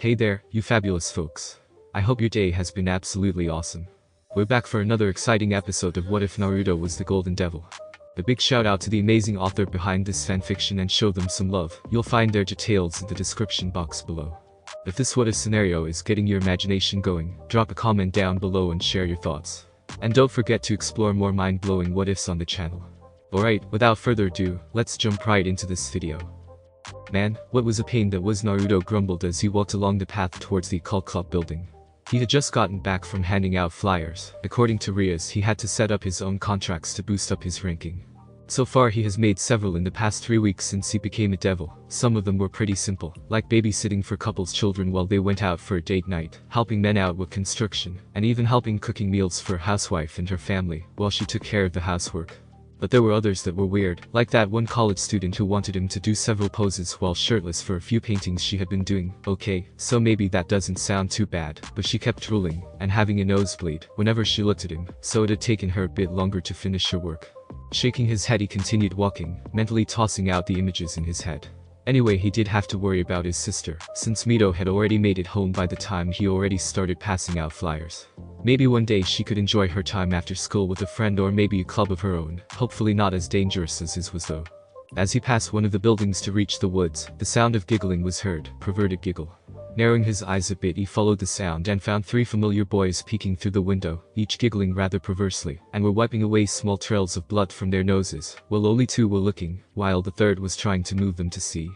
Hey there, you fabulous folks. I hope your day has been absolutely awesome. We're back for another exciting episode of What If Naruto Was the Golden Devil. A big shout out to the amazing author behind this fanfiction and show them some love. You'll find their details in the description box below. If this what if scenario is getting your imagination going, drop a comment down below and share your thoughts. And don't forget to explore more mind-blowing what ifs on the channel. Alright, without further ado, let's jump right into this video. Man, what was a pain that was, Naruto grumbled as he walked along the path towards the occult club building. He had just gotten back from handing out flyers. According to Rias, he had to set up his own contracts to boost up his ranking. So far he has made several in the past 3 weeks since he became a devil. Some of them were pretty simple, like babysitting for couples' children while they went out for a date night, helping men out with construction, and even helping cooking meals for a housewife and her family while she took care of the housework. But there were others that were weird, like that one college student who wanted him to do several poses while shirtless for a few paintings she had been doing. Okay, so maybe that doesn't sound too bad, but she kept drooling and having a nosebleed whenever she looked at him, so it had taken her a bit longer to finish her work. Shaking his head, he continued walking, mentally tossing out the images in his head. Anyway, he did have to worry about his sister, since Mito had already made it home by the time he already started passing out flyers. Maybe one day she could enjoy her time after school with a friend, or maybe a club of her own, hopefully not as dangerous as his was though. As he passed one of the buildings to reach the woods, the sound of giggling was heard, perverted giggle. Narrowing his eyes a bit, he followed the sound and found 3 familiar boys peeking through the window, each giggling rather perversely, and were wiping away small trails of blood from their noses, while only 2 were looking, while the third was trying to move them to see.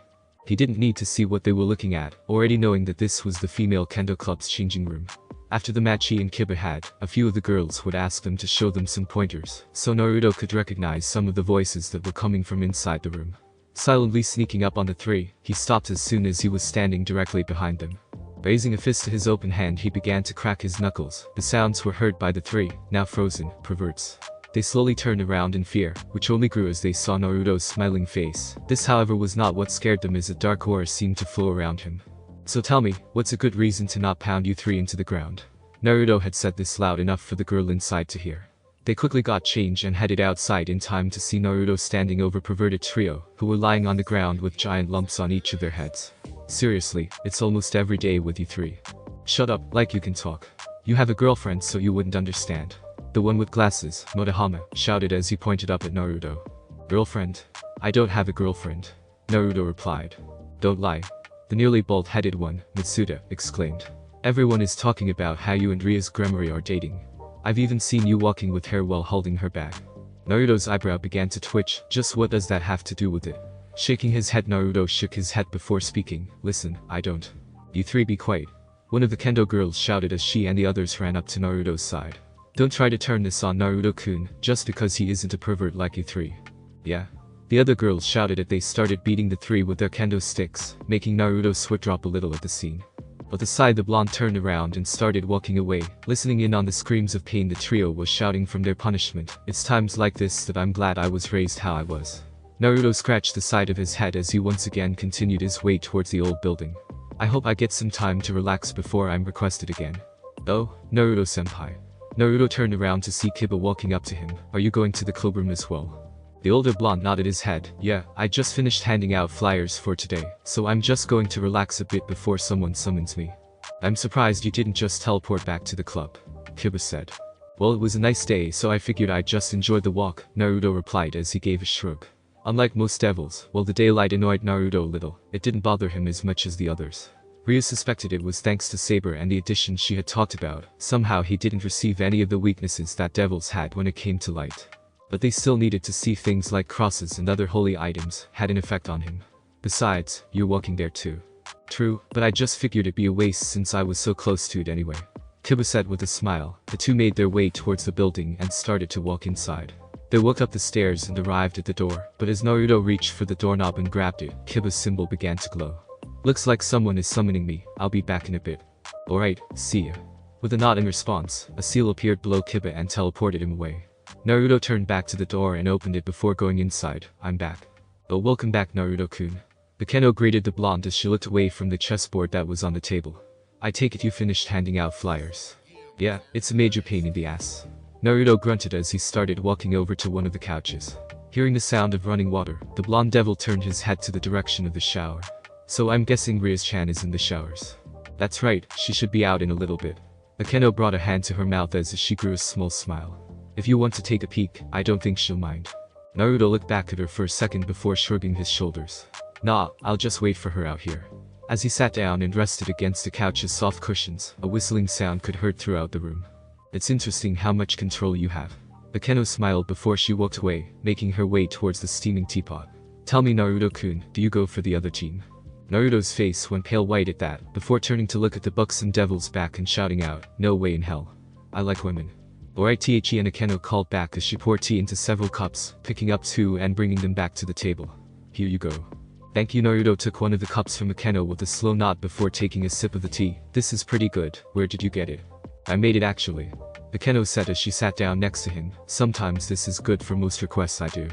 He didn't need to see what they were looking at, already knowing that this was the female kendo club's changing room. After the match he and Kiba had, a few of the girls would ask them to show them some pointers, so Naruto could recognize some of the voices that were coming from inside the room. Silently sneaking up on the 3, he stopped as soon as he was standing directly behind them. Raising a fist to his open hand, he began to crack his knuckles. The sounds were heard by the 3, now frozen, perverts. They slowly turned around in fear, which only grew as they saw Naruto's smiling face. This however was not what scared them, as a dark aura seemed to flow around him. So tell me, what's a good reason to not pound you 3 into the ground? Naruto had said this loud enough for the girl inside to hear. They quickly got changed and headed outside in time to see Naruto standing over perverted trio, who were lying on the ground with giant lumps on each of their heads. Seriously, it's almost every day with you 3. Shut up, like you can talk. You have a girlfriend, so you wouldn't understand. The one with glasses, Motohama, shouted as he pointed up at Naruto. Girlfriend? I don't have a girlfriend. Naruto replied. Don't lie. The nearly bald-headed one, Mitsuda, exclaimed. Everyone is talking about how you and Ria's Gremory are dating. I've even seen you walking with her while holding her bag. Naruto's eyebrow began to twitch. Just what does that have to do with it? Shaking his head, Naruto shook his head before speaking. Listen, I don't. You 3 be quiet. One of the kendo girls shouted as she and the others ran up to Naruto's side. Don't try to turn this on Naruto-kun, just because he isn't a pervert like you 3. Yeah. The other girls shouted as they started beating the 3 with their kendo sticks, making Naruto's sweat drop a little at the scene. At the side, the blonde turned around and started walking away, listening in on the screams of pain the trio was shouting from their punishment. It's times like this that I'm glad I was raised how I was. Naruto scratched the side of his head as he once again continued his way towards the old building. I hope I get some time to relax before I'm requested again. Oh, Naruto-senpai. Naruto turned around to see Kiba walking up to him. Are you going to the club room as well? The older blonde nodded his head. Yeah, I just finished handing out flyers for today, so I'm just going to relax a bit before someone summons me. I'm surprised you didn't just teleport back to the club, Kiba said. Well, it was a nice day, so I figured I'd just enjoy the walk, Naruto replied as he gave a shrug. Unlike most devils, while the daylight annoyed Naruto a little, it didn't bother him as much as the others. Ryu suspected it was thanks to Saber and the addition she had talked about. Somehow he didn't receive any of the weaknesses that devils had when it came to light. But they still needed to see things like crosses and other holy items had an effect on him. Besides, you're walking there too. True, but I just figured it'd be a waste since I was so close to it anyway. Kiba said with a smile. The 2 made their way towards the building and started to walk inside. They walked up the stairs and arrived at the door, but as Naruto reached for the doorknob and grabbed it, Kiba's symbol began to glow. Looks like someone is summoning me. I'll be back in a bit. Alright, see ya. With a nod in response, a seal appeared below Kiba and teleported him away. Naruto turned back to the door and opened it before going inside. I'm back. Oh, welcome back, Naruto-kun. The kendo greeted the blonde as she looked away from the chessboard that was on the table. I take it you finished handing out flyers. Yeah, it's a major pain in the ass. Naruto grunted as he started walking over to one of the couches. Hearing the sound of running water, the blonde devil turned his head to the direction of the shower. So I'm guessing Rias-chan is in the showers. That's right, she should be out in a little bit. Akeno brought a hand to her mouth as she grew a small smile. If you want to take a peek, I don't think she'll mind. Naruto looked back at her for a second before shrugging his shoulders. Nah, I'll just wait for her out here. As he sat down and rested against the couch's soft cushions, a whistling sound could heard throughout the room. It's interesting how much control you have. Akeno smiled before she walked away, making her way towards the steaming teapot. Tell me, Naruto-kun, do you go for the other team? Naruto's face went pale white at that, before turning to look at the buxom devil's back and shouting out, no way in hell. I like women. Alright, The and Akeno called back as she poured tea into several cups, picking up two and bringing them back to the table. Here you go. Thank you. Naruto took one of the cups from Akeno with a slow nod before taking a sip of the tea. This is pretty good. Where did you get it? I made it actually. Akeno said as she sat down next to him. Sometimes this is good for most requests I do.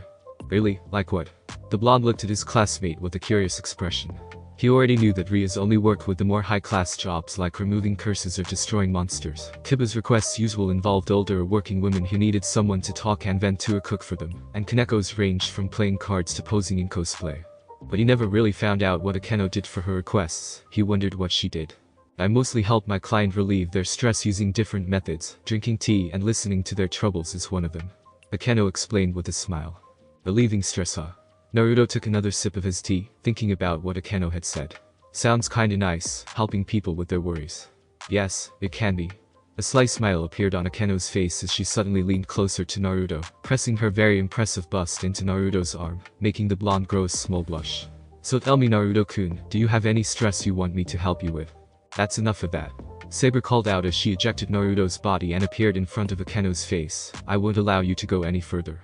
Really? Like what? The blonde looked at his classmate with a curious expression. He already knew that Ria's only worked with the more high-class jobs like removing curses or destroying monsters. Kiba's requests usually involved older working women who needed someone to talk and vent to or cook for them, and Kaneko's ranged from playing cards to posing in cosplay. But he never really found out what Akeno did for her requests. He wondered what she did. I mostly help my client relieve their stress using different methods. Drinking tea and listening to their troubles is one of them. Akeno explained with a smile. Relieving stress, huh? Naruto took another sip of his tea, thinking about what Akeno had said. Sounds kinda nice, helping people with their worries. Yes, it can be. A sly smile appeared on Akeno's face as she suddenly leaned closer to Naruto, pressing her very impressive bust into Naruto's arm, making the blonde grow a small blush. So tell me, Naruto-kun, do you have any stress you want me to help you with? That's enough of that. Saber called out as she ejected Naruto's body and appeared in front of Akeno's face. I won't allow you to go any further.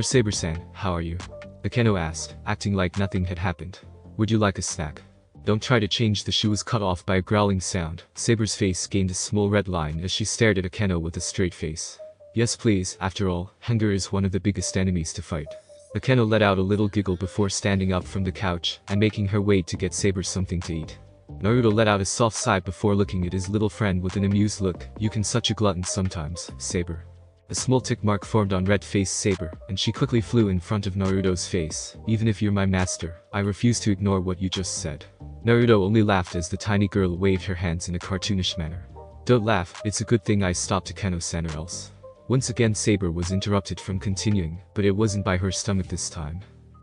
Saber-san, how are you? Akeno asked, acting like nothing had happened. Would you like a snack? Don't try to change. The shoe was cut off by a growling sound. Saber's face gained a small red line as she stared at Akeno with a straight face. Yes please, after all, hunger is one of the biggest enemies to fight. Akeno let out a little giggle before standing up from the couch and making her way to get Saber something to eat. Naruto let out a soft sigh before looking at his little friend with an amused look. You can such a glutton sometimes, Saber. A small tick mark formed on red-faced Saber, and she quickly flew in front of Naruto's face. Even if you're my master, I refuse to ignore what you just said. Naruto only laughed as the tiny girl waved her hands in a cartoonish manner. Don't laugh, it's a good thing I stopped Akeno-san or else. Once again Saber was interrupted from continuing, but it wasn't by her stomach this time.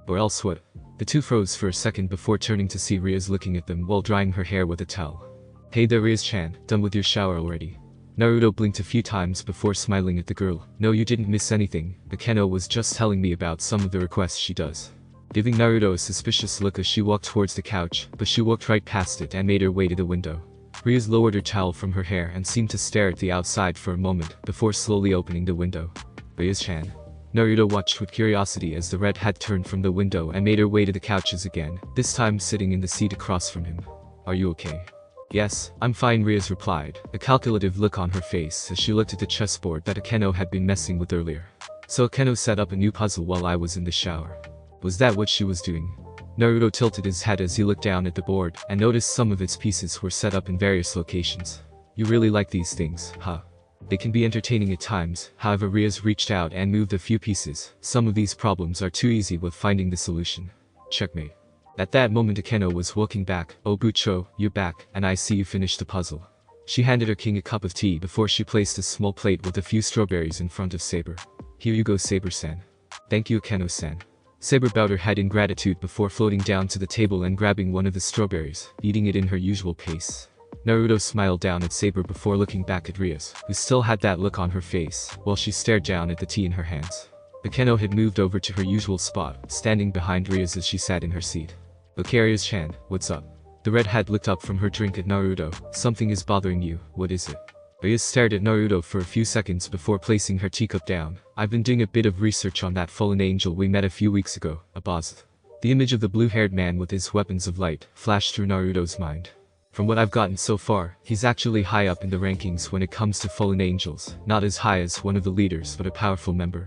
Or else what? The two froze for a second before turning to see Rias looking at them while drying her hair with a towel. Hey there Rias-chan, done with your shower already? Naruto blinked a few times before smiling at the girl. No, you didn't miss anything. Akeno was just telling me about some of the requests she does. Giving Naruto a suspicious look as she walked towards the couch, but she walked right past it and made her way to the window. Rias lowered her towel from her hair and seemed to stare at the outside for a moment before slowly opening the window. Rias-chan. Naruto watched with curiosity as the red hat turned from the window and made her way to the couches again, this time sitting in the seat across from him. Are you okay? Yes, I'm fine, Rias replied, a calculative look on her face as she looked at the chessboard that Akeno had been messing with earlier. So Akeno set up a new puzzle while I was in the shower. Was that what she was doing? Naruto tilted his head as he looked down at the board and noticed some of its pieces were set up in various locations. You really like these things, huh? They can be entertaining at times. However, Rias reached out and moved a few pieces. Some of these problems are too easy with finding the solution. Checkmate. At that moment Akeno was walking back. Oh Bucho, you're back, and I see you finished the puzzle. She handed her king a cup of tea before she placed a small plate with a few strawberries in front of Saber. Here you go, Saber-san. Thank you, Akeno-san. Saber bowed her head in gratitude before floating down to the table and grabbing one of the strawberries, eating it in her usual pace. Naruto smiled down at Saber before looking back at Rias, who still had that look on her face, while she stared down at the tea in her hands. Akeno had moved over to her usual spot, standing behind Rias as she sat in her seat. Okay, Rias-chan, what's up? The red hat looked up from her drink at Naruto. Something is bothering you, what is it? Rias stared at Naruto for a few seconds before placing her teacup down. I've been doing a bit of research on that fallen angel we met a few weeks ago, Abazth. The image of the blue-haired man with his weapons of light flashed through Naruto's mind. From what I've gotten so far, he's actually high up in the rankings when it comes to fallen angels, not as high as one of the leaders but a powerful member.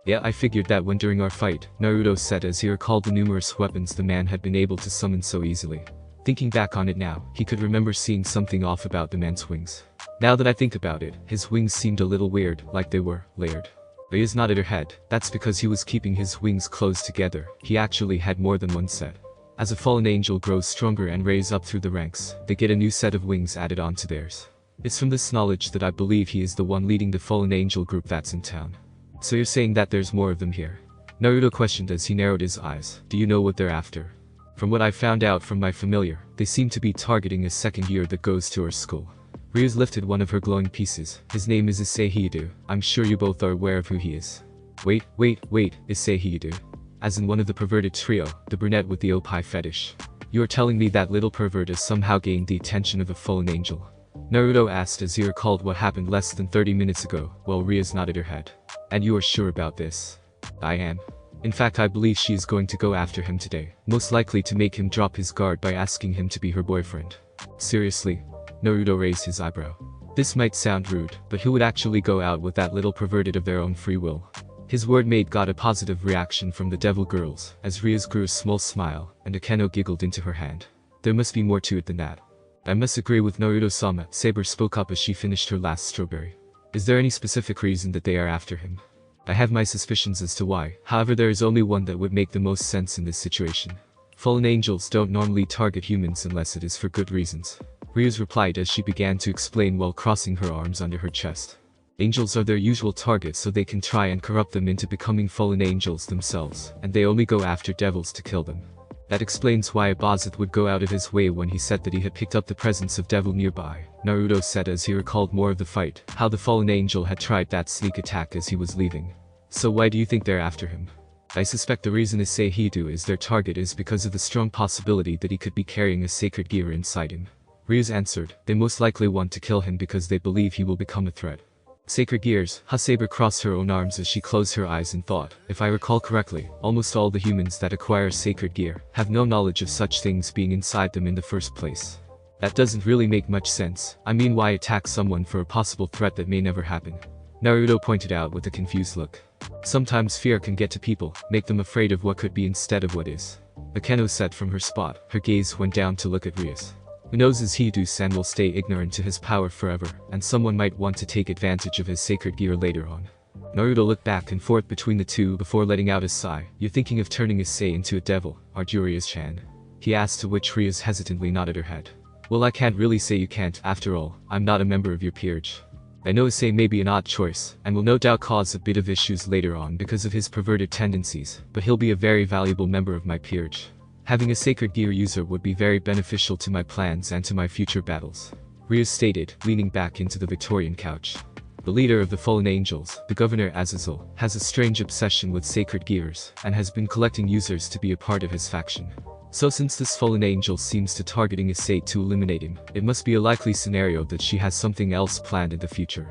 Yeah, I figured that when during our fight, Naruto said as he recalled the numerous weapons the man had been able to summon so easily. Thinking back on it now, he could remember seeing something off about the man's wings. Now that I think about it, his wings seemed a little weird, like they were layered. Rias nodded her head. That's because he was keeping his wings closed together. He actually had more than one set. As a fallen angel grows stronger and raises up through the ranks, they get a new set of wings added onto theirs. It's from this knowledge that I believe he is the one leading the fallen angel group that's in town. So you're saying that there's more of them here? Naruto questioned as he narrowed his eyes. Do you know what they're after? From what I found out from my familiar, they seem to be targeting a second year that goes to our school. Ryuz lifted one of her glowing pieces. His name is Issei. I'm sure you both are aware of who he is. Wait, Issei. As in one of the perverted trio, the brunette with the opie fetish. You are telling me that little pervert has somehow gained the attention of a fallen angel? Naruto asked as he recalled what happened less than 30 minutes ago, while Ryuz nodded her head. And you are sure about this? I am. In fact, I believe she is going to go after him today, most likely to make him drop his guard by asking him to be her boyfriend. Seriously? Naruto raised his eyebrow. This might sound rude, but who would actually go out with that little perverted of their own free will? His word made got a positive reaction from the devil girls, as Ryuz grew a small smile, and Akeno giggled into her hand. There must be more to it than that. I must agree with Naruto-sama, Saber spoke up as she finished her last strawberry. Is there any specific reason that they are after him? I have my suspicions as to why, however there is only one that would make the most sense in this situation. Fallen angels don't normally target humans unless it is for good reasons. Ryuz replied as she began to explain while crossing her arms under her chest. Angels are their usual target so they can try and corrupt them into becoming fallen angels themselves, and they only go after devils to kill them. That explains why Abazith would go out of his way when he said that he had picked up the presence of devil nearby, Naruto said as he recalled more of the fight, how the fallen angel had tried that sneak attack as he was leaving. So why do you think they're after him? I suspect the reason Issei is their target is because of the strong possibility that he could be carrying a sacred gear inside him. Ryuz answered, they most likely want to kill him because they believe he will become a threat. Sacred gears, Saber crossed her own arms as she closed her eyes and thought, if I recall correctly, almost all the humans that acquire sacred gear have no knowledge of such things being inside them in the first place. That doesn't really make much sense. I mean, why attack someone for a possible threat that may never happen? Naruto pointed out with a confused look. Sometimes fear can get to people, make them afraid of what could be instead of what is. Akeno said from her spot, her gaze went down to look at Ryuz. Who knows, as Hidu-san will stay ignorant to his power forever, and someone might want to take advantage of his sacred gear later on. Naruto looked back and forth between the two before letting out a sigh. You're thinking of turning Issei into a devil, aren't you, Ryuz-chan? He asked, to which Ryuz hesitantly nodded her head. Well, I can't really say you can't, after all, I'm not a member of your peerage. I know Issei may be an odd choice, and will no doubt cause a bit of issues later on because of his perverted tendencies, but he'll be a very valuable member of my peerage. Having a sacred gear user would be very beneficial to my plans and to my future battles. Ryuz stated, leaning back into the Victorian couch. The leader of the fallen angels, the Governor Azazel, has a strange obsession with sacred gears, and has been collecting users to be a part of his faction. So since this fallen angel seems to targeting Issei to eliminate him, it must be a likely scenario that she has something else planned in the future.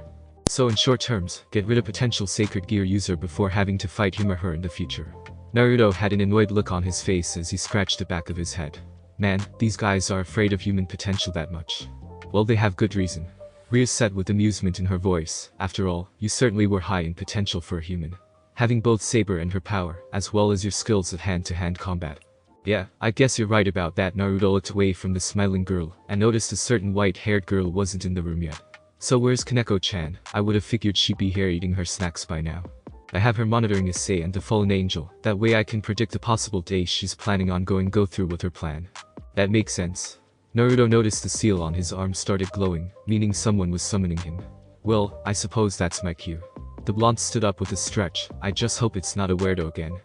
So in short terms, get rid of potential sacred gear user before having to fight him or her in the future. Naruto had an annoyed look on his face as he scratched the back of his head. Man, these guys are afraid of human potential that much. Well, they have good reason. Ryuz said with amusement in her voice, after all, you certainly were high in potential for a human. Having both Saber and her power, as well as your skills at hand-to-hand combat. Yeah, I guess you're right about that. Naruto looked away from the smiling girl, and noticed a certain white-haired girl wasn't in the room yet. So where's Kaneko-chan? I would have figured she'd be here eating her snacks by now. I have her monitoring Issei and the fallen angel, that way I can predict the possible day she's planning on go through with her plan. That makes sense. Naruto noticed the seal on his arm started glowing, meaning someone was summoning him. Well, I suppose that's my cue. The blonde stood up with a stretch. I just hope it's not a weirdo again.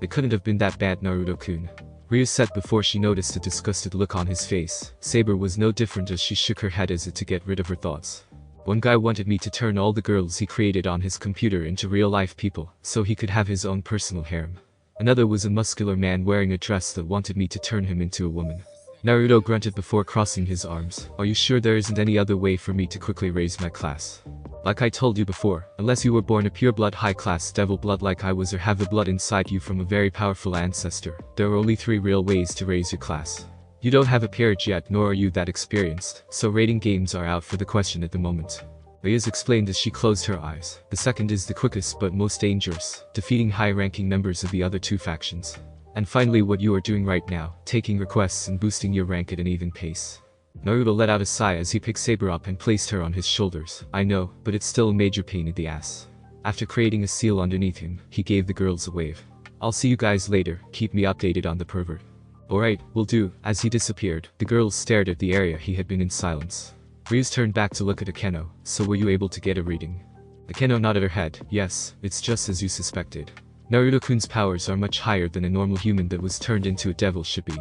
It couldn't have been that bad, Naruto-kun. Ryuz said before she noticed a disgusted look on his face. Saber was no different as she shook her head as if to get rid of her thoughts. One guy wanted me to turn all the girls he created on his computer into real-life people, so he could have his own personal harem. Another was a muscular man wearing a dress that wanted me to turn him into a woman. Naruto grunted before crossing his arms. Are you sure there isn't any other way for me to quickly raise my class? Like I told you before, unless you were born a pure-blood high-class devil blood like I was or have the blood inside you from a very powerful ancestor, there are only 3 real ways to raise your class. You don't have a peerage yet, nor are you that experienced, so rating games are out for the question at the moment. Ryuz explained as she closed her eyes. The second is the quickest but most dangerous, defeating high-ranking members of the other 2 factions. And finally what you are doing right now, taking requests and boosting your rank at an even pace. Naruto let out a sigh as he picked Saber up and placed her on his shoulders. I know, but it's still a major pain in the ass. After creating a seal underneath him, he gave the girls a wave. I'll see you guys later, keep me updated on the pervert. Alright, will do. As he disappeared, the girls stared at the area he had been in silence. Ryuz turned back to look at Akeno. So were you able to get a reading? Akeno nodded her head. Yes, it's just as you suspected. Naruto-kun's powers are much higher than a normal human that was turned into a devil should be.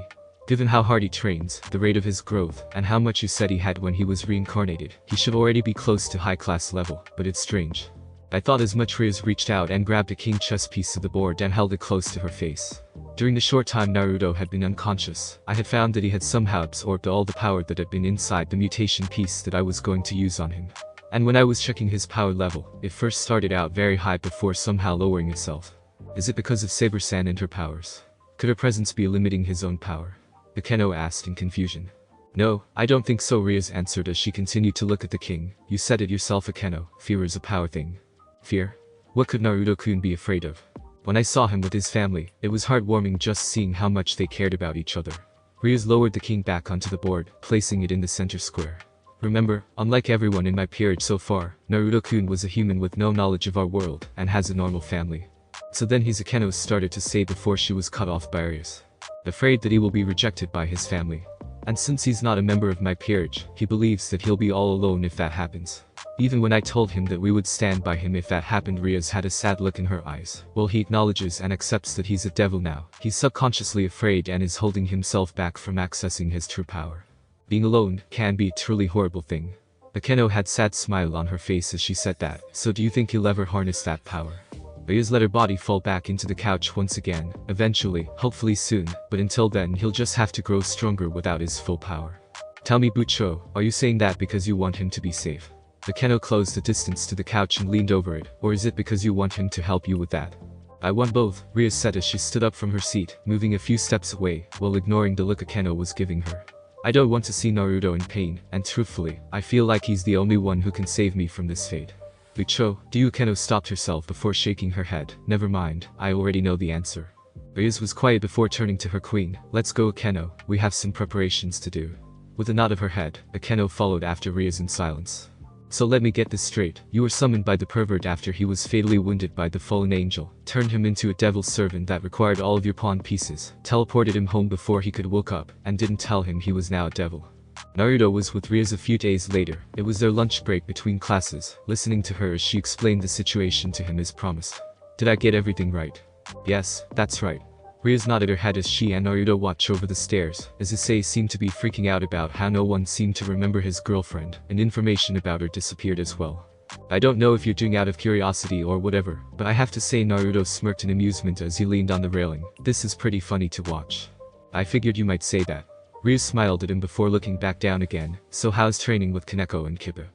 Given how hard he trains, the rate of his growth, and how much you said he had when he was reincarnated, he should already be close to high-class level, but it's strange. I thought as much. Ryuz reached out and grabbed a king chess piece to the board and held it close to her face. During the short time Naruto had been unconscious, I had found that he had somehow absorbed all the power that had been inside the mutation piece that I was going to use on him. And when I was checking his power level, it first started out very high before somehow lowering itself. Is it because of Saber-san and her powers? Could her presence be limiting his own power? Akeno asked in confusion. No, I don't think so, Ryuz answered as she continued to look at the king. You said it yourself, Akeno, fear is a power thing. Fear? What could Naruto-kun be afraid of? When I saw him with his family, it was heartwarming just seeing how much they cared about each other. Ryuz lowered the king back onto the board, placing it in the center square. Remember, unlike everyone in my peerage so far, Naruto-kun was a human with no knowledge of our world, and has a normal family. So then Akeno started to say before she was cut off by Ryuz. Afraid that he will be rejected by his family. And since he's not a member of my peerage, he believes that he'll be all alone if that happens. Even when I told him that we would stand by him if that happened, Ryuz had a sad look in her eyes. Well, he acknowledges and accepts that he's a devil now. He's subconsciously afraid and is holding himself back from accessing his true power. Being alone can be a truly horrible thing. Akeno had a sad smile on her face as she said that. So do you think he'll ever harness that power? Ryuz let her body fall back into the couch once again. Eventually, hopefully soon, but until then he'll just have to grow stronger without his full power. Tell me, Bucho, are you saying that because you want him to be safe? Akeno closed the distance to the couch and leaned over it, or is it because you want him to help you with that? I want both, Ryuz said as she stood up from her seat, moving a few steps away, while ignoring the look Akeno was giving her. I don't want to see Naruto in pain, and truthfully, I feel like he's the only one who can save me from this fate. Bucho, do you? Akeno stopped herself before shaking her head. Never mind, I already know the answer. Ryuz was quiet before turning to her queen. Let's go, Akeno, we have some preparations to do. With a nod of her head, Akeno followed after Ryuz in silence. So let me get this straight, you were summoned by the pervert after he was fatally wounded by the fallen angel, turned him into a devil's servant that required all of your pawn pieces, teleported him home before he could woke up, and didn't tell him he was now a devil. Naruto was with Ryuz a few days later. It was their lunch break between classes, listening to her as she explained the situation to him as promised. Did I get everything right? Yes, that's right. Ryuz nodded her head as she and Naruto watched over the stairs, as Issei seemed to be freaking out about how no one seemed to remember his girlfriend, and information about her disappeared as well. I don't know if you're doing out of curiosity or whatever, but I have to say Naruto smirked in amusement as he leaned on the railing. This is pretty funny to watch. I figured you might say that. Ryuz smiled at him before looking back down again. So how's training with Kaneko and Kibba?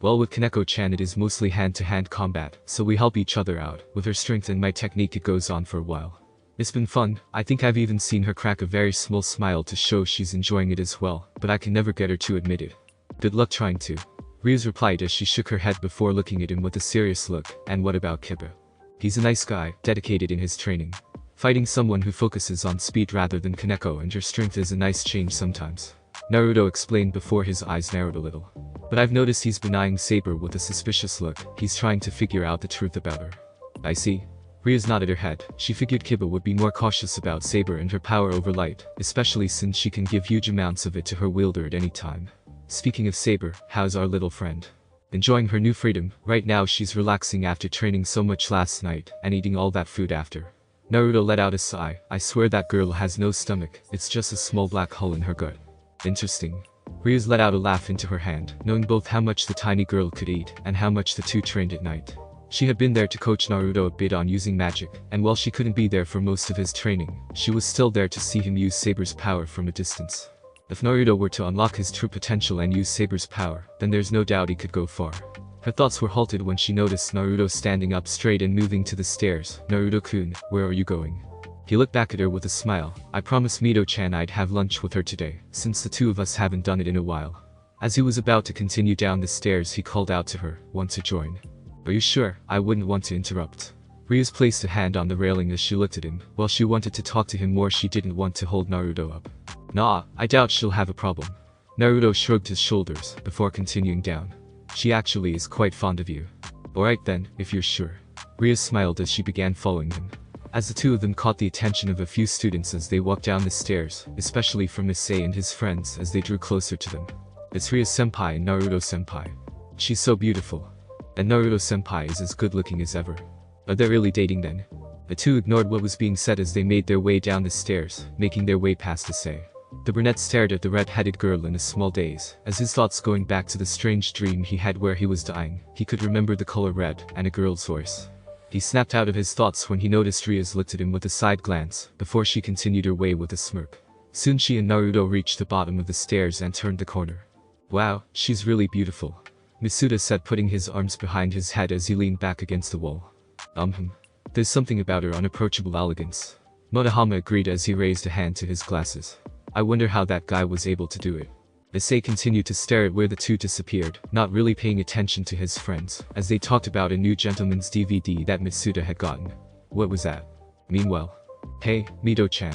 Well, with Kaneko-chan it is mostly hand-to-hand combat, so we help each other out. With her strength and my technique it goes on for a while. It's been fun. I think I've even seen her crack a very small smile to show she's enjoying it as well, but I can never get her to admit it. Good luck trying to. Ryuz replied as she shook her head before looking at him with a serious look. And what about Kibba? He's a nice guy, dedicated in his training. Fighting someone who focuses on speed rather than Kaneko and her strength is a nice change sometimes. Naruto explained before his eyes narrowed a little. But I've noticed he's been eyeing Saber with a suspicious look. He's trying to figure out the truth about her. I see. Ryuz nodded her head. She figured Kibba would be more cautious about Saber and her power over light, especially since she can give huge amounts of it to her wielder at any time. Speaking of Saber, how's our little friend? Enjoying her new freedom. Right now she's relaxing after training so much last night, and eating all that food after. Naruto let out a sigh. I swear that girl has no stomach, it's just a small black hole in her gut. Interesting. Ryuz let out a laugh into her hand, knowing both how much the tiny girl could eat, and how much the two trained at night. She had been there to coach Naruto a bit on using magic, and while she couldn't be there for most of his training, she was still there to see him use Saber's power from a distance. If Naruto were to unlock his true potential and use Saber's power, then there's no doubt he could go far. Her thoughts were halted when she noticed Naruto standing up straight and moving to the stairs. Naruto-kun, where are you going? He looked back at her with a smile. I promised Mito-chan I'd have lunch with her today, since the two of us haven't done it in a while. As he was about to continue down the stairs he called out to her, want to join? Are you sure? I wouldn't want to interrupt. Ryuz placed a hand on the railing as she looked at him. While she wanted to talk to him more she didn't want to hold Naruto up. Nah, I doubt she'll have a problem. Naruto shrugged his shoulders, before continuing down. She actually is quite fond of you. Alright then, if you're sure. Ryuz smiled as she began following him. as the two of them caught the attention of a few students as they walked down the stairs, especially from Issei and his friends as they drew closer to them. It's Ria-senpai and Naruto-senpai. She's so beautiful. And Naruto-senpai is as good looking as ever. Are they really dating then? The two ignored what was being said as they made their way down the stairs, making their way past Issei. The brunette stared at the red-headed girl in a small daze, as his thoughts going back to the strange dream he had where he was dying. He could remember the color red and a girl's voice. He snapped out of his thoughts when he noticed Ria's looked at him with a side glance, before she continued her way with a smirk. Soon she and Naruto reached the bottom of the stairs and turned the corner. Wow, she's really beautiful, Masuda said, putting his arms behind his head as he leaned back against the wall. There's something about her unapproachable elegance. Monohama agreed as he raised a hand to his glasses. I wonder how that guy was able to do it. Issei continued to stare at where the two disappeared, not really paying attention to his friends, as they talked about a new Gentleman's DVD that Masuda had gotten. What was that? Meanwhile. Hey, Mito-chan.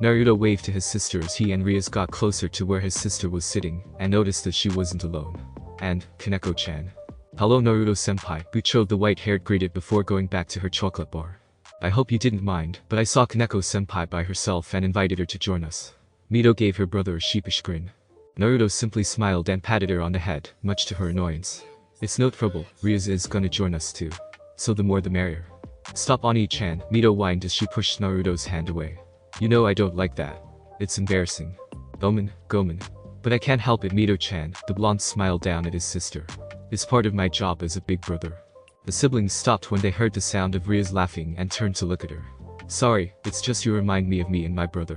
Naruto waved to his sister as he and Rias got closer to where his sister was sitting, and noticed that she wasn't alone. And, Kaneko-chan. Hello Naruto-senpai, Bucho the white-haired greeted before going back to her chocolate bar. I hope you didn't mind, but I saw Kaneko-senpai by herself and invited her to join us. Mito gave her brother a sheepish grin. Naruto simply smiled and patted her on the head, much to her annoyance. It's no trouble, Rias is gonna join us too. So the more the merrier. Stop Oni-chan, Mito whined as she pushed Naruto's hand away. You know I don't like that. It's embarrassing. Gomen. But I can't help it, Mito-chan, the blonde smiled down at his sister. It's part of my job as a big brother. The siblings stopped when they heard the sound of Rias laughing and turned to look at her. Sorry, it's just you remind me of me and my brother.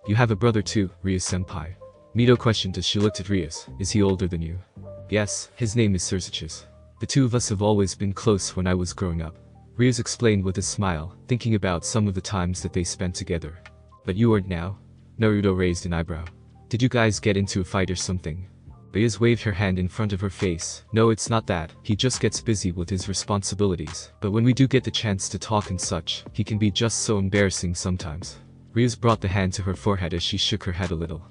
You have a brother too, Rias-senpai. Mito questioned as she looked at Rias. Is he older than you? Yes, his name is Surzichus. The two of us have always been close when I was growing up. Rias explained with a smile, thinking about some of the times that they spent together. But you aren't now? Naruto raised an eyebrow. Did you guys get into a fight or something? Rias waved her hand in front of her face. No, it's not that, he just gets busy with his responsibilities. But when we do get the chance to talk and such, he can be just so embarrassing sometimes. Rias brought the hand to her forehead as she shook her head a little.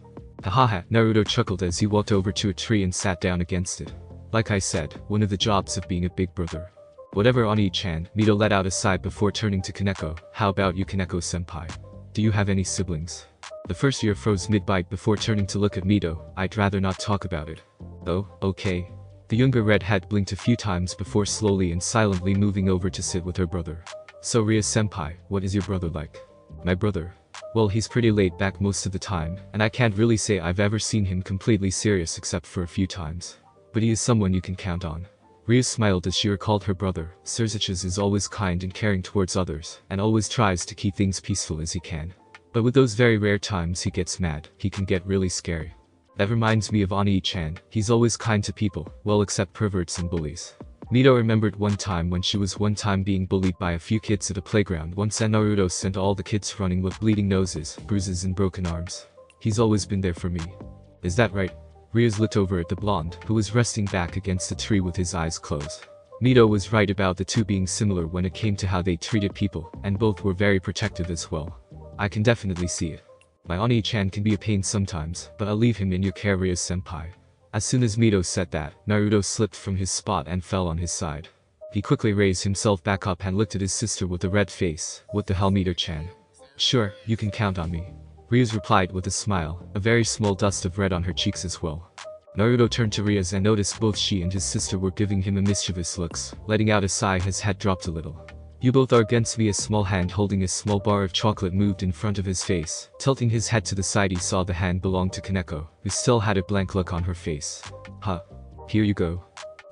Hahaha, Naruto chuckled as he walked over to a tree and sat down against it. Like I said, one of the jobs of being a big brother. Whatever Oni-chan, Mito let out a sigh before turning to Kaneko. How about you, Kaneko-senpai? Do you have any siblings? The first year froze mid-bite before turning to look at Mito. I'd rather not talk about it. Oh, okay. The younger redhead blinked a few times before slowly and silently moving over to sit with her brother. So Ria-senpai, what is your brother like? My brother? Well, he's pretty laid back most of the time, and I can't really say I've ever seen him completely serious except for a few times. But he is someone you can count on. Ria smiled as she recalled her brother. Surzichus is always kind and caring towards others, and always tries to keep things peaceful as he can. But with those very rare times he gets mad, he can get really scary. That reminds me of Ani-chan, he's always kind to people, well except perverts and bullies. Mito remembered one time when she was being bullied by a few kids at a playground once, and Naruto sent all the kids running with bleeding noses, bruises and broken arms. He's always been there for me. Is that right? Rias looked over at the blonde, who was resting back against a tree with his eyes closed. Mito was right about the two being similar when it came to how they treated people, and both were very protective as well. I can definitely see it. My Oni-chan can be a pain sometimes, but I'll leave him in your care, Ria-senpai. As soon as Mito said that, Naruto slipped from his spot and fell on his side. He quickly raised himself back up and looked at his sister with a red face. What the hell, Mito-chan? Sure, you can count on me. Rias replied with a smile, a very small dust of red on her cheeks as well. Naruto turned to Rias and noticed both she and his sister were giving him a mischievous looks, letting out a sigh. His head dropped a little. You both are against me. A small hand holding a small bar of chocolate moved in front of his face. Tilting his head to the side, he saw the hand belonged to Kaneko, who still had a blank look on her face. Huh. Here you go.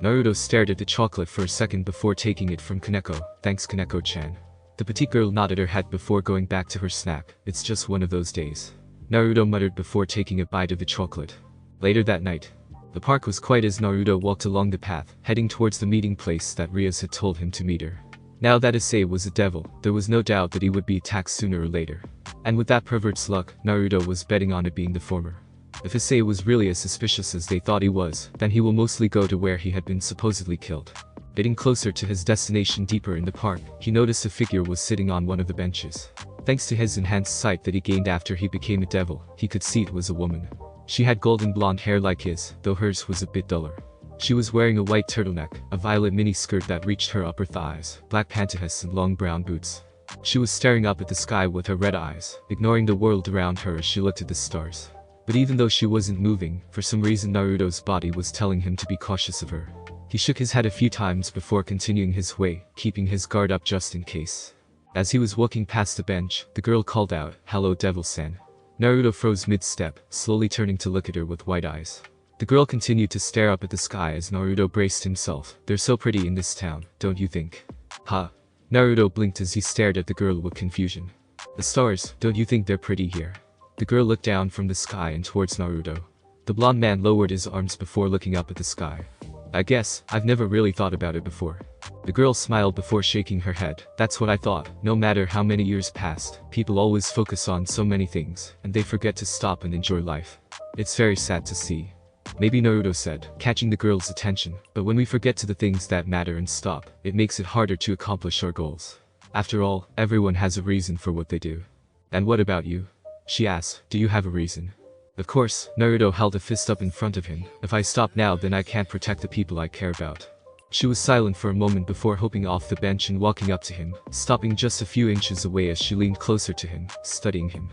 Naruto stared at the chocolate for a second before taking it from Kaneko. Thanks, Kaneko-chan. The petite girl nodded her head before going back to her snack. It's just one of those days, Naruto muttered before taking a bite of the chocolate. Later that night, the park was quiet as Naruto walked along the path, heading towards the meeting place that Rias had told him to meet her. Now that Issei was a devil, there was no doubt that he would be attacked sooner or later. And with that pervert's luck, Naruto was betting on it being the former. If Issei was really as suspicious as they thought he was, then he will mostly go to where he had been supposedly killed. Getting closer to his destination deeper in the park, he noticed a figure was sitting on one of the benches. Thanks to his enhanced sight that he gained after he became a devil, he could see it was a woman. She had golden blonde hair like his, though hers was a bit duller. She was wearing a white turtleneck, a violet mini skirt that reached her upper thighs, black pantyhose and long brown boots. She was staring up at the sky with her red eyes, ignoring the world around her as she looked at the stars. But even though she wasn't moving, for some reason Naruto's body was telling him to be cautious of her. He shook his head a few times before continuing his way, keeping his guard up just in case. As he was walking past the bench, the girl called out, "Hello, Devil-san." Naruto froze mid-step, slowly turning to look at her with wide eyes. The girl continued to stare up at the sky as Naruto braced himself. "They're so pretty in this town, don't you think?" "Huh?" Naruto blinked as he stared at the girl with confusion. "The stars, don't you think they're pretty here?" The girl looked down from the sky and towards Naruto. The blonde man lowered his arms before looking up at the sky. "I guess, I've never really thought about it before." The girl smiled before shaking her head. "That's what I thought. No matter how many years passed, people always focus on so many things, and they forget to stop and enjoy life. It's very sad to see." Maybe, Naruto said, catching the girl's attention, "but when we forget to the things that matter and stop, it makes it harder to accomplish our goals. After all, everyone has a reason for what they do." "And what about you?" she asked. "Do you have a reason?" Of course, Naruto held a fist up in front of him. "If I stop now, then I can't protect the people I care about." She was silent for a moment before hopping off the bench and walking up to him, stopping just a few inches away as she leaned closer to him, studying him.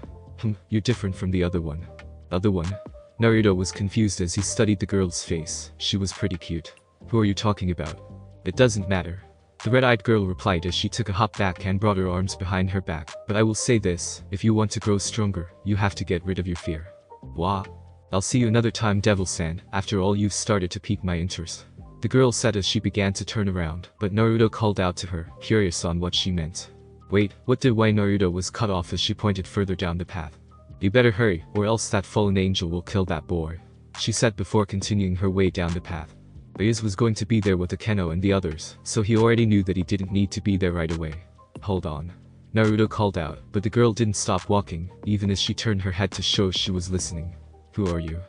You're different from the other one." "Other one?" Naruto was confused as he studied the girl's face. She was pretty cute. "Who are you talking about?" "It doesn't matter." The red-eyed girl replied as she took a hop back and brought her arms behind her back. "But I will say this, if you want to grow stronger, you have to get rid of your fear." "Wah. I'll see you another time, Devil-san. After all, you've started to pique my interest." The girl said as she began to turn around, but Naruto called out to her, curious on what she meant. "Wait, what did why?" Naruto was cut off as she pointed further down the path. "You better hurry, or else that fallen angel will kill that boy," she said before continuing her way down the path. Ryuz was going to be there with Akeno and the others, so he already knew that he didn't need to be there right away. "Hold on," Naruto called out, but the girl didn't stop walking, even as she turned her head to show she was listening. "Who are you?"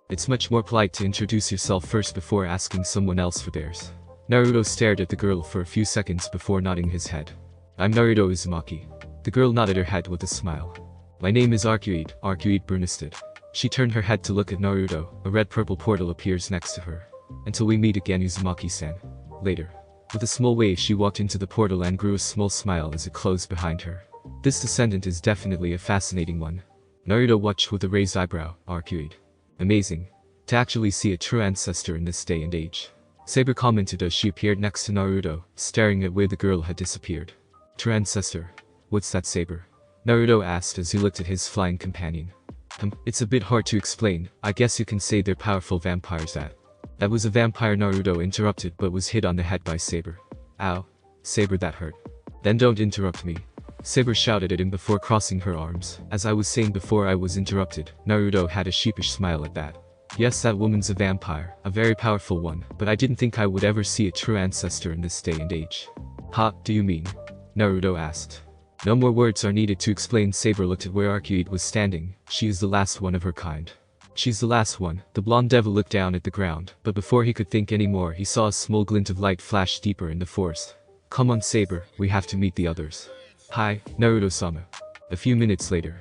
It's much more polite to introduce yourself first before asking someone else for theirs. Naruto stared at the girl for a few seconds before nodding his head. "I'm Naruto Uzumaki." The girl nodded her head with a smile. "My name is Arcueid Burnisted." She turned her head to look at Naruto. A red-purple portal appears next to her. "Until we meet again, Uzumaki-san. Later." With a small wave, she walked into the portal and grew a small smile as it closed behind her. This descendant is definitely a fascinating one. Naruto watched with a raised eyebrow. "Arcueid. Amazing. To actually see a true ancestor in this day and age." Saber commented as she appeared next to Naruto, staring at where the girl had disappeared. "True ancestor? What's that, Saber?" Naruto asked as he looked at his flying companion. It's a bit hard to explain. I guess you can say they're powerful vampires." That was a vampire, Naruto interrupted, but was hit on the head by Saber. "Ow. Saber, that hurt." "Then don't interrupt me." Saber shouted at him before crossing her arms. "As I was saying before I was interrupted." Naruto had a sheepish smile at that. "Yes, that woman's a vampire, a very powerful one, but I didn't think I would ever see a true ancestor in this day and age." "Ha, do you mean?" Naruto asked. No more words are needed to explain. Saber looked at where Arcueid was standing. She is the last one of her kind. She's the last one. The blonde devil looked down at the ground, but before he could think any more, he saw a small glint of light flash deeper in the forest. "Come on, Saber, we have to meet the others." "Hi, Naruto-sama." A few minutes later.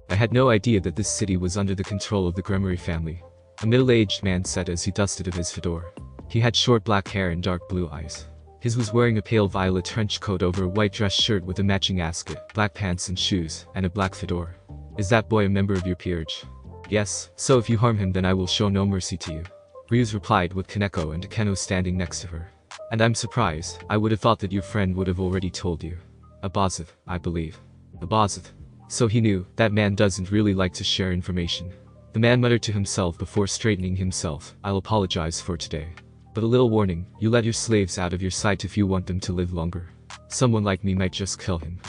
"I had no idea that this city was under the control of the Gremory family," a middle-aged man said as he dusted of his fedora. He had short black hair and dark blue eyes. His was wearing a pale violet trench coat over a white dress shirt with a matching ascot, black pants and shoes, and a black fedora. "Is that boy a member of your peerage?" "Yes, so if you harm him then I will show no mercy to you," Ryuz replied with Kaneko and Akeno standing next to her. "And I'm surprised. I would have thought that your friend would have already told you." "A Bozith, I believe." "A Bozith." So he knew, that man doesn't really like to share information. The man muttered to himself before straightening himself. "I'll apologize for today. But a little warning, you let your slaves out of your sight if you want them to live longer. Someone like me might just kill him.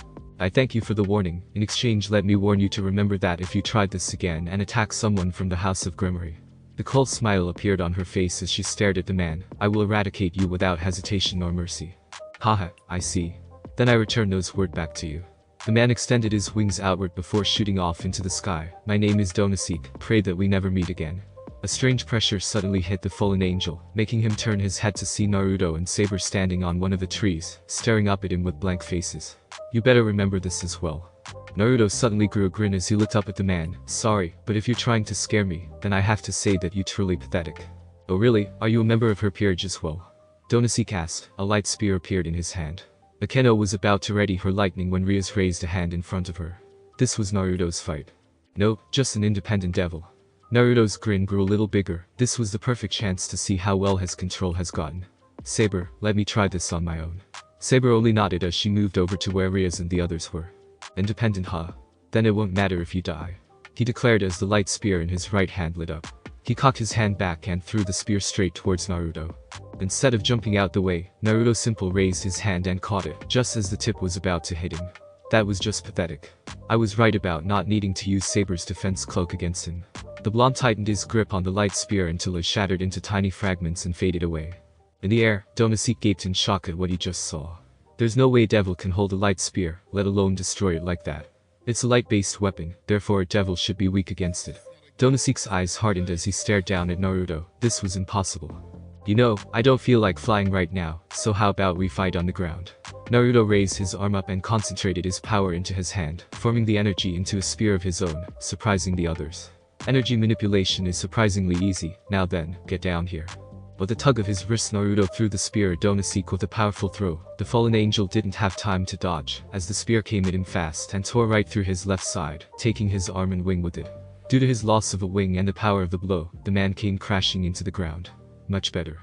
I thank you for the warning. In exchange, let me warn you to remember that if you tried this again and attack someone from the House of Gremory." The cold smile appeared on her face as she stared at the man. "I will eradicate you without hesitation or mercy." "Haha, I see. Then I return those words back to you." The man extended his wings outward before shooting off into the sky. "My name is Donosik. Pray that we never meet again." A strange pressure suddenly hit the fallen angel, making him turn his head to see Naruto and Saber standing on one of the trees, staring up at him with blank faces. "You better remember this as well." Naruto suddenly grew a grin as he looked up at the man. "Sorry, but if you're trying to scare me, then I have to say that you're truly pathetic." "Oh really? Are you a member of her peerage as well?" Donosik asked. A light spear appeared in his hand. Akeno was about to ready her lightning when Rias raised a hand in front of her. This was Naruto's fight. No, just an independent devil. Naruto's grin grew a little bigger. This was the perfect chance to see how well his control has gotten. Saber, let me try this on my own. Saber only nodded as she moved over to where Rias and the others were. Independent, huh? Then it won't matter if you die, he declared as the light spear in his right hand lit up. He cocked his hand back and threw the spear straight towards Naruto. Instead of jumping out the way, Naruto simply raised his hand and caught it, just as the tip was about to hit him. That was just pathetic. I was right about not needing to use Saber's defense cloak against him. The blonde tightened his grip on the light spear until it shattered into tiny fragments and faded away. In the air, Donosik gaped in shock at what he just saw. There's no way a devil can hold a light spear, let alone destroy it like that. It's a light-based weapon, therefore a devil should be weak against it. Donosik's eyes hardened as he stared down at Naruto. This was impossible. You know, I don't feel like flying right now, so how about we fight on the ground? Naruto raised his arm up and concentrated his power into his hand, forming the energy into a spear of his own, surprising the others. Energy manipulation is surprisingly easy. Now then, get down here. With a tug of his wrist, Naruto threw the spear at Donosik with a powerful throw. The fallen angel didn't have time to dodge, as the spear came at him fast and tore right through his left side, taking his arm and wing with it. Due to his loss of a wing and the power of the blow, the man came crashing into the ground. Much better.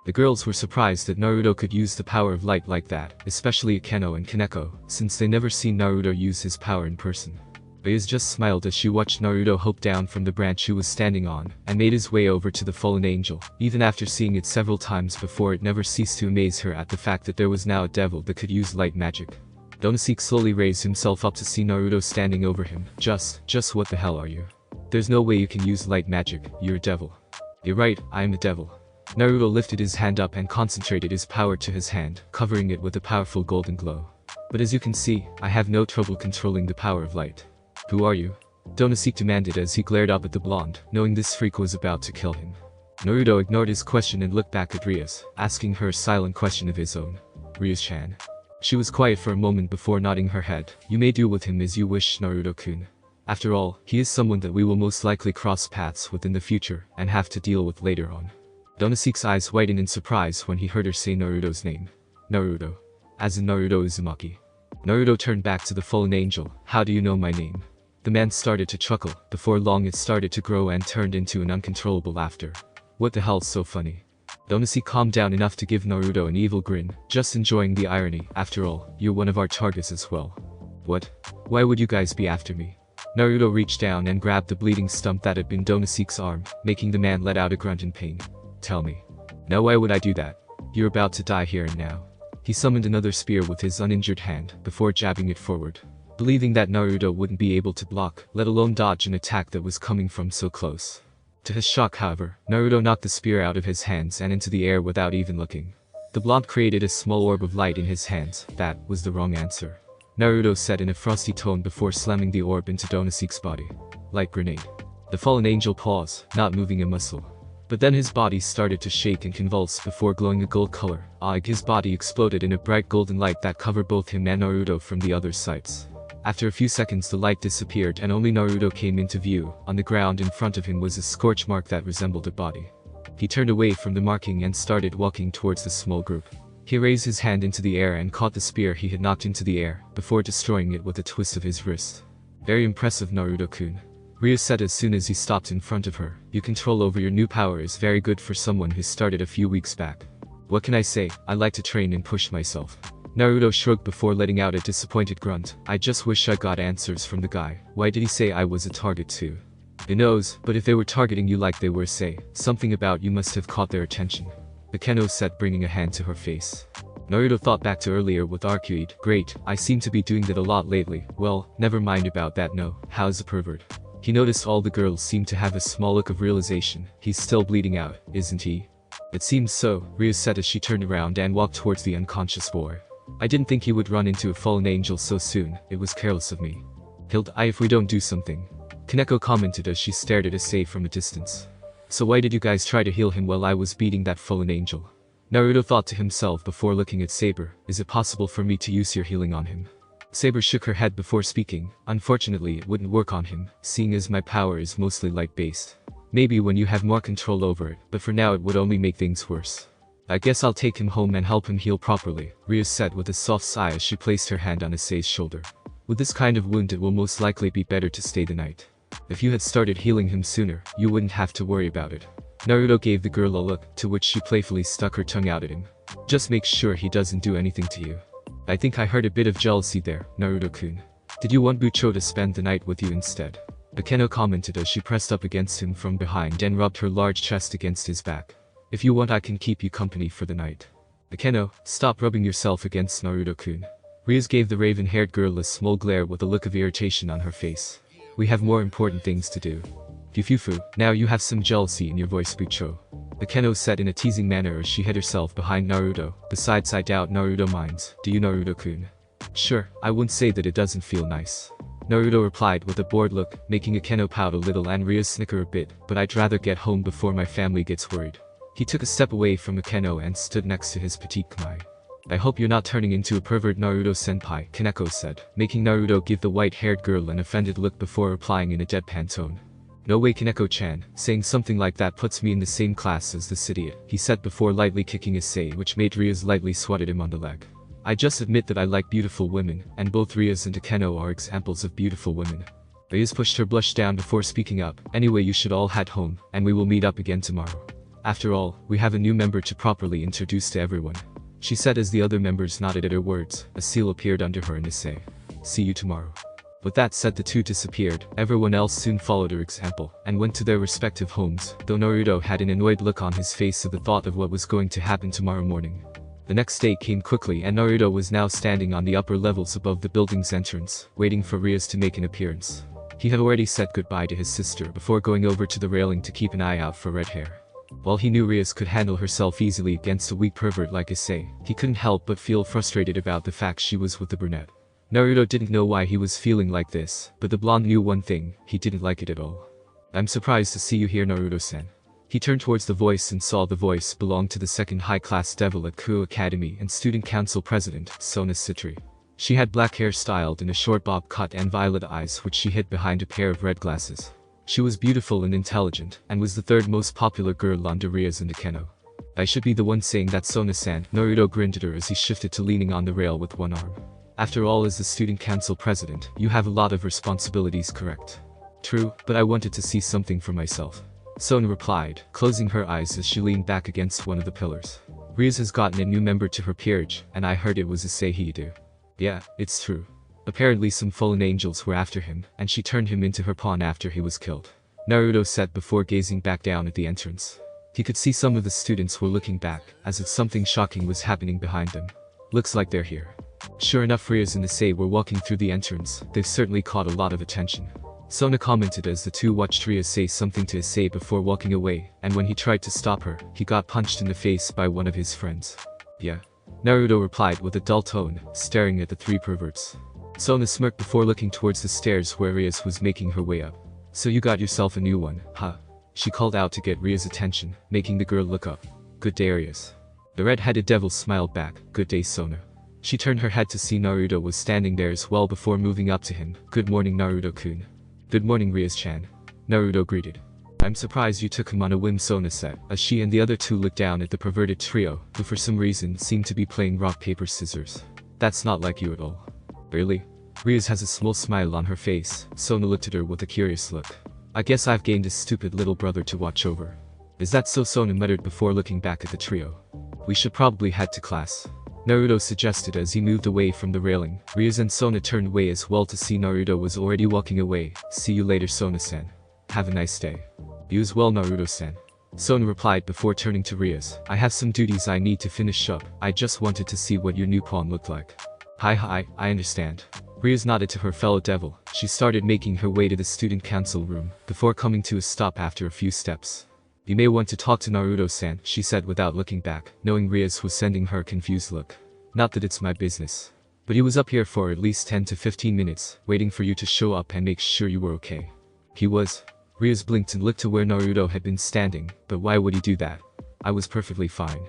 The girls were surprised that Naruto could use the power of light like that, especially Akeno and Kaneko, since they never seen Naruto use his power in person. Rias just smiled as she watched Naruto hop down from the branch he was standing on, and made his way over to the fallen angel. Even after seeing it several times before, it never ceased to amaze her at the fact that there was now a devil that could use light magic. Donosik slowly raised himself up to see Naruto standing over him. Just what the hell are you? There's no way you can use light magic, you're a devil. You're right, I am a devil. Naruto lifted his hand up and concentrated his power to his hand, covering it with a powerful golden glow. But as you can see, I have no trouble controlling the power of light. Who are you? Donosik demanded as he glared up at the blonde, knowing this freak was about to kill him. Naruto ignored his question and looked back at Rias, asking her a silent question of his own. Rias-chan. She was quiet for a moment before nodding her head. You may do with him as you wish, Naruto-kun. After all, he is someone that we will most likely cross paths with in the future, and have to deal with later on. Donosik's eyes widened in surprise when he heard her say Naruto's name. Naruto. As in Naruto Uzumaki. Naruto turned back to the fallen angel. How do you know my name? The man started to chuckle. Before long it started to grow and turned into an uncontrollable laughter. What the hell's so funny? Donosik calmed down enough to give Naruto an evil grin, just enjoying the irony. After all, you're one of our targets as well. What? Why would you guys be after me? Naruto reached down and grabbed the bleeding stump that had been Donosik's arm, making the man let out a grunt in pain. Tell me. Now why would I do that? You're about to die here and now. He summoned another spear with his uninjured hand, before jabbing it forward. Believing that Naruto wouldn't be able to block, let alone dodge an attack that was coming from so close. To his shock, however, Naruto knocked the spear out of his hands and into the air without even looking. The blonde created a small orb of light in his hands. That was the wrong answer. Naruto said in a frosty tone before slamming the orb into Donosik's body. Light grenade. The fallen angel paused, not moving a muscle. But then his body started to shake and convulse before glowing a gold color. His body exploded in a bright golden light that covered both him and Naruto from the other sides. After a few seconds the light disappeared and only Naruto came into view. On the ground in front of him was a scorch mark that resembled a body. He turned away from the marking and started walking towards the small group. He raised his hand into the air and caught the spear he had knocked into the air, before destroying it with a twist of his wrist. Very impressive, Naruto-kun. Rias said as soon as he stopped in front of her. Your control over your new power is very good for someone who started a few weeks back. What can I say? I like to train and push myself. Naruto shrugged before letting out a disappointed grunt. I just wish I got answers from the guy. Why did he say I was a target too? Who knows, but if they were targeting you like they were, say, something about you must have caught their attention. Akeno said, bringing a hand to her face. Naruto thought back to earlier with Arcude. Great, I seem to be doing that a lot lately. Well, never mind about that. No, how's the pervert? He noticed all the girls seemed to have a small look of realization. He's still bleeding out, isn't he? It seems so, Rias said as she turned around and walked towards the unconscious boy. I didn't think he would run into a fallen angel so soon. It was careless of me. He'll die if we don't do something. Kaneko commented as she stared at Issei from a distance. So why did you guys try to heal him while I was beating that fallen angel? Naruto thought to himself before looking at Saber. Is it possible for me to use your healing on him? Saber shook her head before speaking. Unfortunately, it wouldn't work on him, seeing as my power is mostly light-based. Maybe when you have more control over it, but for now it would only make things worse. I guess I'll take him home and help him heal properly, Ria said with a soft sigh as she placed her hand on Issei's shoulder. With this kind of wound it will most likely be better to stay the night. If you had started healing him sooner, you wouldn't have to worry about it. Naruto gave the girl a look, to which she playfully stuck her tongue out at him. Just make sure he doesn't do anything to you. I think I heard a bit of jealousy there, Naruto-kun. Did you want Bucho to spend the night with you instead? Akeno commented as she pressed up against him from behind and rubbed her large chest against his back. If you want I can keep you company for the night. Akeno, stop rubbing yourself against Naruto-kun. Rias gave the raven-haired girl a small glare with a look of irritation on her face. We have more important things to do. Fufufu, now you have some jealousy in your voice, Bucho. Akeno said in a teasing manner as she hid herself behind Naruto. Besides, I doubt Naruto minds, do you, Naruto-kun? Sure, I wouldn't say that it doesn't feel nice. Naruto replied with a bored look, making Akeno pout a little and Ria snicker a bit, but I'd rather get home before my family gets worried. He took a step away from Akeno and stood next to his petite knight. I hope you're not turning into a pervert, Naruto-senpai, Kaneko said, making Naruto give the white-haired girl an offended look before replying in a deadpan tone. No way, Kaneko-chan, saying something like that puts me in the same class as this idiot, he said before lightly kicking Issei, which made Rias lightly swatted him on the leg. I just admit that I like beautiful women, and both Rias and Akeno are examples of beautiful women. Rias pushed her blush down before speaking up. Anyway, you should all head home, and we will meet up again tomorrow. After all, we have a new member to properly introduce to everyone. She said as the other members nodded at her words. A seal appeared under her and Issei. See you tomorrow. With that said, the two disappeared. Everyone else soon followed her example, and went to their respective homes, though Naruto had an annoyed look on his face at the thought of what was going to happen tomorrow morning. The next day came quickly and Naruto was now standing on the upper levels above the building's entrance, waiting for Rias to make an appearance. He had already said goodbye to his sister before going over to the railing to keep an eye out for red hair. While he knew Rias could handle herself easily against a weak pervert like Issei, he couldn't help but feel frustrated about the fact she was with the brunette. Naruto didn't know why he was feeling like this, but the blonde knew one thing, he didn't like it at all. I'm surprised to see you here, Naruto-san. He turned towards the voice and saw the voice belonged to the second high-class devil at Kuoh Academy and student council president, Sona Citri. She had black hair styled in a short bob cut and violet eyes which she hid behind a pair of red glasses. She was beautiful and intelligent, and was the third most popular girl under Rias and Akeno. I should be the one saying that, Sona-san, Naruto grinned at her as he shifted to leaning on the rail with one arm. After all, as the student council president, you have a lot of responsibilities, correct? True, but I wanted to see something for myself. Sona replied, closing her eyes as she leaned back against one of the pillars. Rias has gotten a new member to her peerage, and I heard it was Issei Hidu. Yeah, it's true. Apparently some fallen angels were after him, and she turned him into her pawn after he was killed. Naruto said before gazing back down at the entrance. He could see some of the students were looking back, as if something shocking was happening behind them. Looks like they're here. Sure enough, Rias and Issei were walking through the entrance. They've certainly caught a lot of attention. Sona commented as the two watched Rias say something to Issei before walking away, and when he tried to stop her, he got punched in the face by one of his friends. Yeah. Naruto replied with a dull tone, staring at the three perverts. Sona smirked before looking towards the stairs where Rias was making her way up. So you got yourself a new one, huh? She called out to get Rias' attention, making the girl look up. Good day, Rias. The red-headed devil smiled back. Good day, Sona. She turned her head to see Naruto was standing there as well before moving up to him. Good morning, Naruto-kun. Good morning, Rias-chan. Naruto greeted. I'm surprised you took him on a whim, Sona said, as she and the other two looked down at the perverted trio, who for some reason seemed to be playing rock, paper, scissors. That's not like you at all. Really? Rias has a small smile on her face. Sona looked at her with a curious look. I guess I've gained a stupid little brother to watch over. Is that so? Sona muttered before looking back at the trio. We should probably head to class, Naruto suggested as he moved away from the railing. Rias and Sona turned away as well to see Naruto was already walking away. See you later, Sona-san. Have a nice day. You as well, Naruto-san. Sona replied before turning to Rias. I have some duties I need to finish up. I just wanted to see what your new pawn looked like. Hi, I understand. Rias nodded to her fellow devil. She started making her way to the student council room, before coming to a stop after a few steps. You may want to talk to Naruto-san, she said without looking back, knowing Rias was sending her a confused look. Not that it's my business. But he was up here for at least 10 to 15 minutes, waiting for you to show up and make sure you were okay. He was? Rias blinked and looked to where Naruto had been standing, but why would he do that? I was perfectly fine.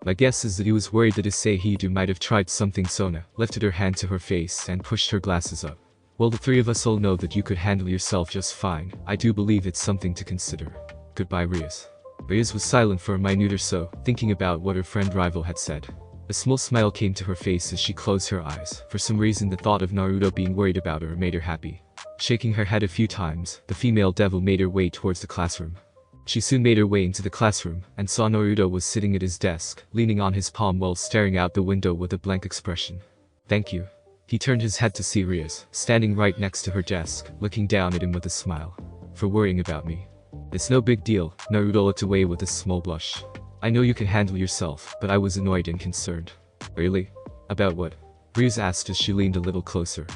My guess is that he was worried that Issei Hidu might have tried something. Sona lifted her hand to her face and pushed her glasses up. Well, the three of us all know that you could handle yourself just fine. I do believe it's something to consider. Goodbye, Rias. Ryuz was silent for a minute or so, thinking about what her friend rival had said. A small smile came to her face as she closed her eyes. For some reason the thought of Naruto being worried about her made her happy. Shaking her head a few times, the female devil made her way towards the classroom. She soon made her way into the classroom, and saw Naruto was sitting at his desk, leaning on his palm while staring out the window with a blank expression. "Thank you." He turned his head to see Ryuz, standing right next to her desk, looking down at him with a smile. "For worrying about me." "It's no big deal." Naruto looked away with a small blush. "I know you can handle yourself, but I was annoyed and concerned." "Really? About what?" Ryuz asked as she leaned a little closer.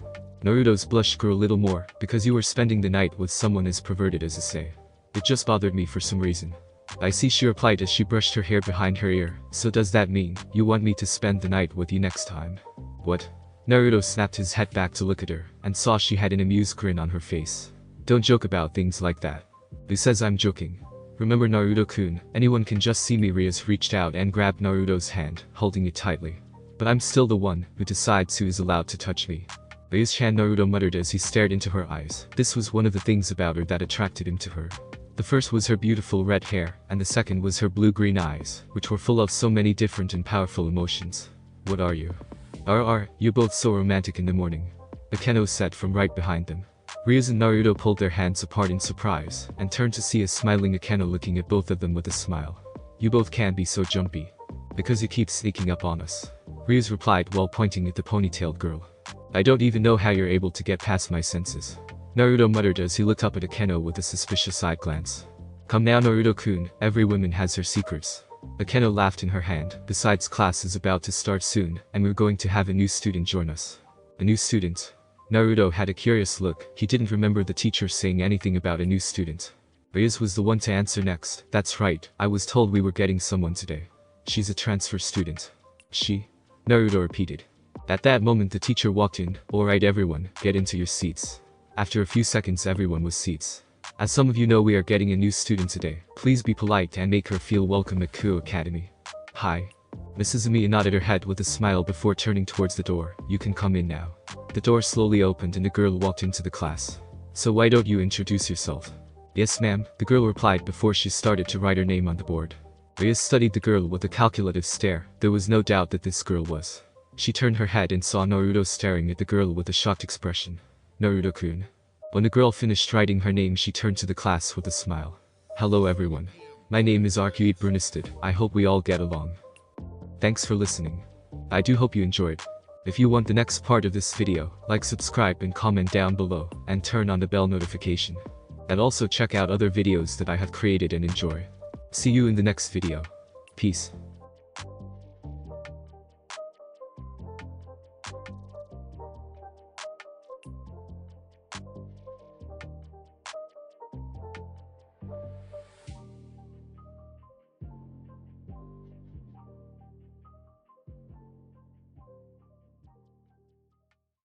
Naruto's blush grew a little more, "Because you were spending the night with someone as perverted as Issei. It just bothered me for some reason." "I see," she replied as she brushed her hair behind her ear. "So does that mean you want me to spend the night with you next time?" "What?" Naruto snapped his head back to look at her, and saw she had an amused grin on her face. "Don't joke about things like that." "Who says I'm joking? Remember Naruto-kun, anyone can just see me." Ryuz reached out and grabbed Naruto's hand, holding it tightly. "But I'm still the one who decides who is allowed to touch me." Ryuz-chan, Naruto muttered as he stared into her eyes. This was one of the things about her that attracted him to her. The first was her beautiful red hair, and the second was her blue-green eyes, which were full of so many different and powerful emotions. "What are you?" You're both so romantic in the morning," Akeno said from right behind them. Ryuz and Naruto pulled their hands apart in surprise, and turned to see a smiling Akeno looking at both of them with a smile. "You both can't be so jumpy." "Because you keep sneaking up on us," Ryuz replied while pointing at the ponytailed girl. "I don't even know how you're able to get past my senses," Naruto muttered as he looked up at Akeno with a suspicious side glance. "Come now, Naruto-kun, every woman has her secrets." Akeno laughed in her hand. "Besides, class is about to start soon, and we're going to have a new student join us." "A new student?" Naruto had a curious look. He didn't remember the teacher saying anything about a new student. Ryuz was the one to answer next. "That's right, I was told we were getting someone today. She's a transfer student." "She?" Naruto repeated. At that moment the teacher walked in. "Alright everyone, get into your seats." After a few seconds everyone was seats. "As some of you know, we are getting a new student today. Please be polite and make her feel welcome at Kuoh Academy." "Hi." Mrs. Amiya nodded her head with a smile before turning towards the door. "You can come in now." The door slowly opened and a girl walked into the class. "So why don't you introduce yourself?" "Yes ma'am," the girl replied before she started to write her name on the board. Ryuz studied the girl with a calculative stare. There was no doubt that this girl was. She turned her head and saw Naruto staring at the girl with a shocked expression. "Naruto-kun." When the girl finished writing her name, she turned to the class with a smile. "Hello everyone. My name is Arcuit Brunistad. I hope we all get along." Thanks for listening. I do hope you enjoyed. If you want the next part of this video, like, subscribe and comment down below, and turn on the bell notification. And also check out other videos that I have created and enjoy. See you in the next video. Peace.